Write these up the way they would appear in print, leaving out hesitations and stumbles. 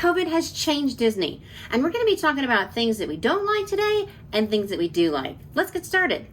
COVID has changed Disney. And we're going to be talking about things that we don't like today and things that we do like. Let's get started.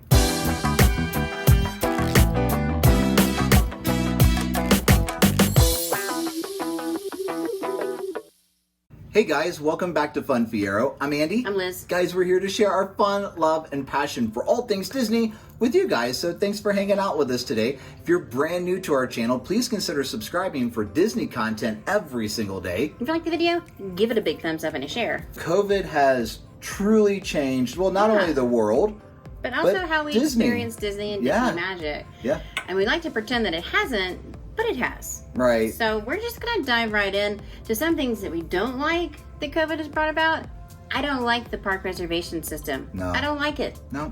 Hey guys, welcome back to Liz Fiero. I'm Andy. I'm Liz. Guys, we're here to share our fun, love, and passion for all things Disney with you guys, so thanks for hanging out with us today. If you're brand new to our channel, please consider subscribing for Disney content every single day. If you like the video, give it a big thumbs up and a share. COVID has truly changed, well, not only the world, but also how we Disney. experience Disney and Disney magic. Yeah. And we like to pretend that it hasn't, but it has. Right. So we're just going to dive right in to some things that we don't like that COVID has brought about. I don't like the park reservation system. No. I don't like it. No.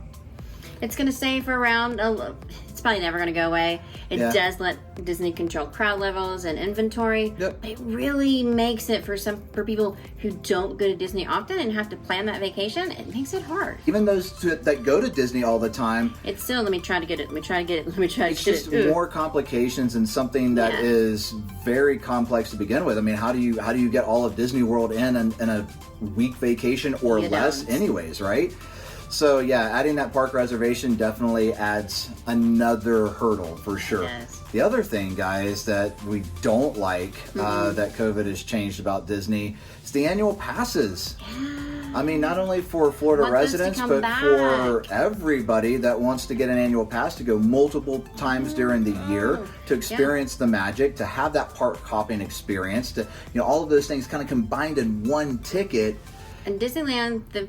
It's going to stay for around, it's probably never going to go away. It does let Disney control crowd levels and inventory. Yep. But it really makes it for people who don't go to Disney often and have to plan that vacation, it makes it hard. Even those that go to Disney all the time. It's still, let me try to get it. It's just more complications and something that is very complex to begin with. I mean, how do you get all of Disney World in a week vacation or less anyways, right? So yeah, adding that park reservation definitely adds another hurdle for sure. Yes. The other thing, guys, that we don't like that COVID has changed about Disney is the annual passes. Yeah. I mean, not only for Florida residents, but for everybody that wants to get an annual pass to go multiple times during the year to experience the magic, to have that park hopping experience, to all of those things kind of combined in one ticket. And Disneyland, the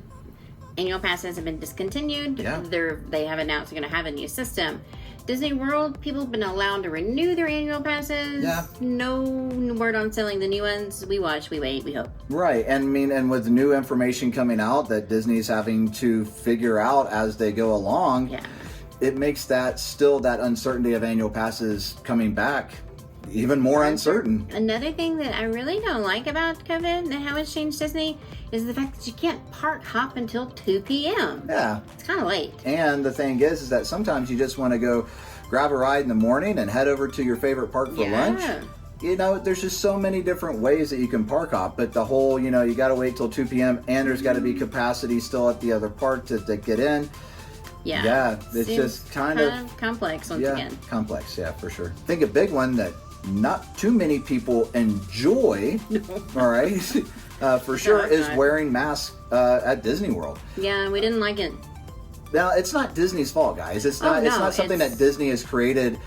annual passes have been discontinued. Yeah. They have announced they're going to have a new system. Disney World, people have been allowed to renew their annual passes. Yeah. No word on selling the new ones. We watch, we wait, we hope. Right. And with new information coming out that Disney's having to figure out as they go along, it makes that uncertainty of annual passes coming back even more uncertain. Another thing that I really don't like about COVID and how it's changed Disney is the fact that you can't park hop until 2 p.m. Yeah. It's kind of late. And the thing is that sometimes you just want to go grab a ride in the morning and head over to your favorite park for lunch. There's just so many different ways that you can park hop, but the whole, you got to wait till 2 p.m. and there's got to be capacity still at the other park to get in. Yeah. It's just kind of complex once again. Complex, for sure. I think a big one that not too many people enjoy, all right, for sure, is wearing masks at Disney World. Yeah, we didn't like it. Now, it's not Disney's fault, guys. It's not something that Disney has created.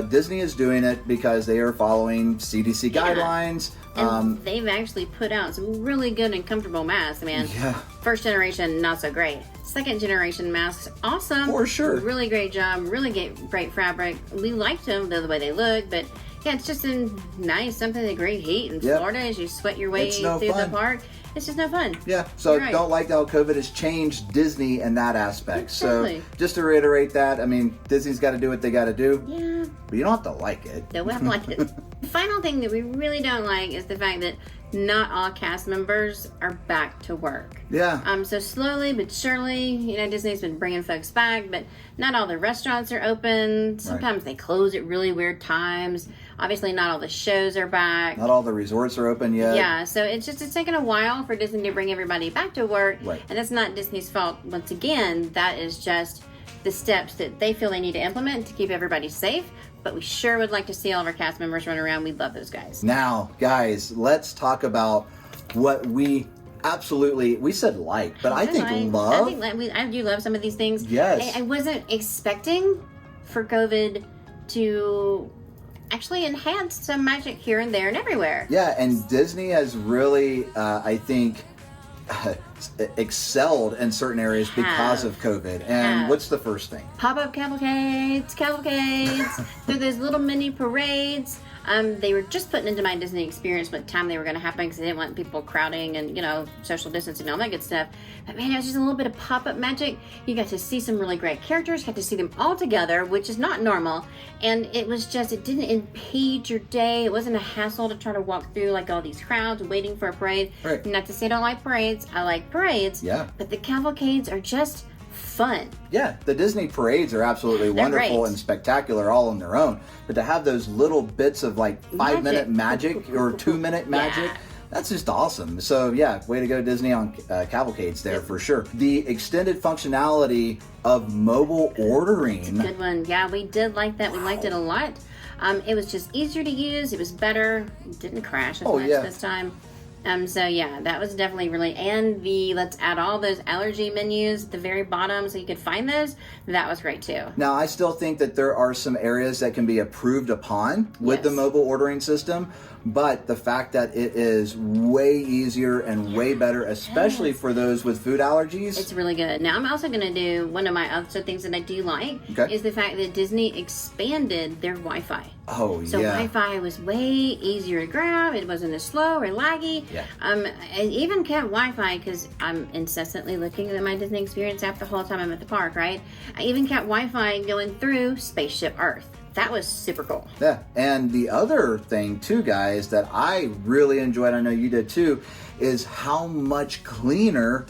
Disney is doing it because they are following CDC guidelines. And they've actually put out some really good and comfortable masks, man. Yeah. First generation, not so great. Second generation masks, awesome. For sure. Really great job. Really great fabric. We liked them, the way they look, but yeah, it's just something in great heat in Florida as you sweat your way through the park. It's just no fun. Yeah, so don't like how COVID has changed Disney in that aspect. Exactly. So just to reiterate that, I mean, Disney's got to do what they got to do. Yeah. But you don't have to like it. No, we have to like it. The final thing that we really don't like is the fact that not all cast members are back to work. Yeah. So slowly but surely, Disney's been bringing folks back, but not all the restaurants are open. Sometimes they close at really weird times. Obviously, not all the shows are back. Not all the resorts are open yet. Yeah, so it's taken a while for Disney to bring everybody back to work. Right. And that's not Disney's fault. Once again, that is just the steps that they feel they need to implement to keep everybody safe. But we sure would like to see all of our cast members run around. We love those guys. Now, guys, let's talk about what we said like, but I think love. I do love some of these things. Yes. I wasn't expecting for COVID to actually enhance some magic here and there and everywhere. Yeah, and Disney has really, I think, excelled in certain areas because of COVID. And what's the first thing? Pop-up cavalcades through those little mini parades. They were just putting into my Disney experience what time they were going to happen because they didn't want people crowding and, social distancing and all that good stuff. But man, it was just a little bit of pop-up magic. You got to see some really great characters, got to see them all together, which is not normal. And it didn't impede your day. It wasn't a hassle to try to walk through like all these crowds waiting for a parade. Right. Not to say I don't like parades. I like parades. Yeah. But the cavalcades are just fun. Yeah, the Disney parades are absolutely wonderful and spectacular all on their own. But to have those little bits of like 5-minute magic or 2-minute magic, That's just awesome. So yeah, way to go Disney on cavalcades there for sure. The extended functionality of mobile ordering. Good one. Yeah, we did like that. We liked it a lot. It was just easier to use. It was better. It didn't crash as much this time. So yeah, that was definitely really, and let's add all those allergy menus at the very bottom so you could find those. That was great too. Now, I still think that there are some areas that can be improved upon with the mobile ordering system, but the fact that it is way easier and way better, especially for those with food allergies. It's really good. Now, I'm also going to do one of my other things that I do like is the fact that Disney expanded their Wi-Fi. Oh, so Wi-Fi was way easier to grab. It wasn't as slow or laggy. Yeah. I even kept Wi-Fi because I'm incessantly looking at my Disney Experience app the whole time I'm at the park, right? I even kept Wi-Fi going through Spaceship Earth. That was super cool. Yeah, and the other thing too, guys, that I really enjoyed, I know you did too, is how much cleaner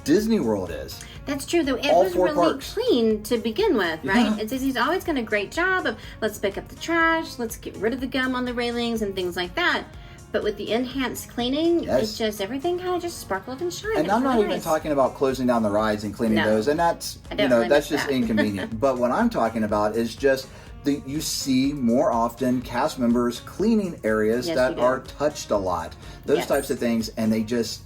Disney World is. That's true, though. It was really clean to begin with, right? Yeah. Disney's always done a great job of let's pick up the trash, let's get rid of the gum on the railings and things like that. But with the enhanced cleaning, it's just everything kind of just sparkled and shined. And I'm not even talking about closing down the rides and cleaning those, and that's that's just inconvenient. But what I'm talking about is just you see more often cast members cleaning areas that are touched a lot. Those types of things, and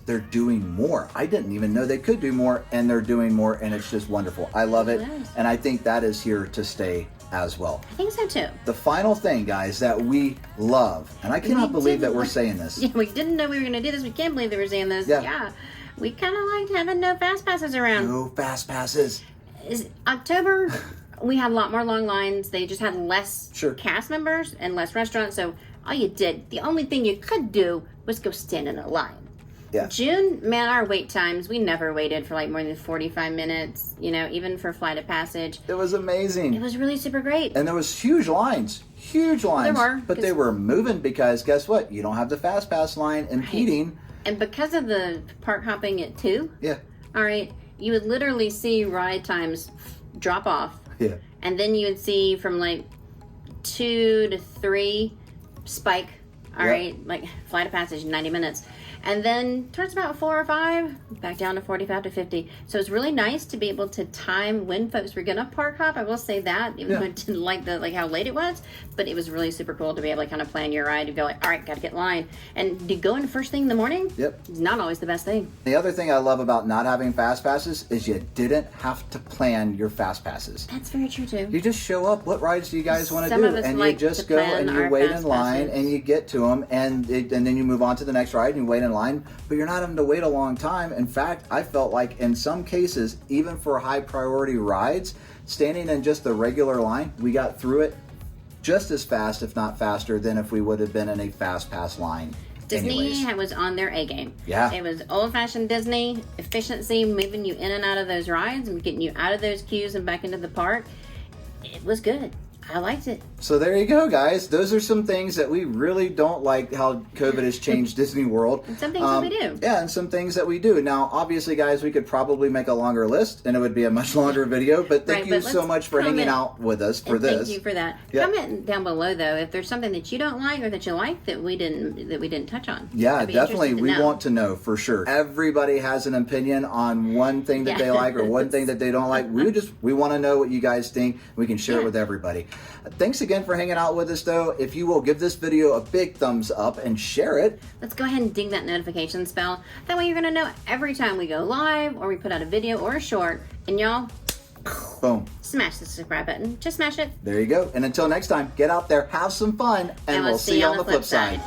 they're doing more. I didn't even know they could do more, and they're doing more, and it's just wonderful. I love it, and I think that is here to stay as well. I think so too. The final thing, guys, that we love, and I cannot believe that we're saying this. Yeah, we didn't know we were going to do this. We can't believe that we're saying this. Yeah. We kind of liked having no fast passes around. No fast passes. October, we had a lot more long lines. They just had less cast members and less restaurants. So all you did, the only thing you could do was go stand in a line. Yeah. June, man, our wait times, we never waited for like more than 45 minutes, even for Flight of Passage. It was amazing. It was really super great. And there was huge lines. Huge lines. There were. But they were moving because guess what? You don't have the fast pass line impeding. Right. And because of the park hopping at 2, all right, you would literally see ride times drop off. Yeah. And then you would see from like 2 to 3 spike, all right, like Flight of Passage, 90 minutes. And then towards about 4 or 5, back down to 45 to 50. So it's really nice to be able to time when folks were going to park hop. I will say that, even though I didn't like how late it was, but it was really super cool to be able to kind of plan your ride and go like, all right, got to get in line. And to go in first thing in the morning, is not always the best thing. The other thing I love about not having fast passes is you didn't have to plan your fast passes. That's very true too. You just show up. What rides do you guys want to do? And you just go and you wait in line and you get to them, and then you move on to the next ride and you wait in line, but you're not having to wait a long time. In fact, I felt like in some cases, even for high priority rides, standing in just the regular line, we got through it just as fast, if not faster, than if we would have been in a fast pass line. Disney was on their A game. Yeah. It was old-fashioned Disney, efficiency, moving you in and out of those rides and getting you out of those queues and back into the park. It was good. I liked it. So there you go, guys. Those are some things that we really don't like how COVID has changed Disney World. And some things that we do. Yeah, and some things that we do. Now, obviously, guys, we could probably make a longer list, and it would be a much longer video, but thank you so much for hanging out with us for this. Thank you for that. Comment down below, though, if there's something that you don't like or that you like that we didn't touch on. Yeah, definitely. We want to know for sure. Everybody has an opinion on one thing that they like or one thing that they don't like. We want to know what you guys think. We can share it with everybody. Thanks again for hanging out with us, though. If you will give this video a big thumbs up and share it. Let's go ahead and ding that notification bell. That way you're going to know every time we go live or we put out a video or a short. And y'all, boom, smash the subscribe button. Just smash it. There you go. And until next time, get out there, have some fun, and we'll see you on the flip side.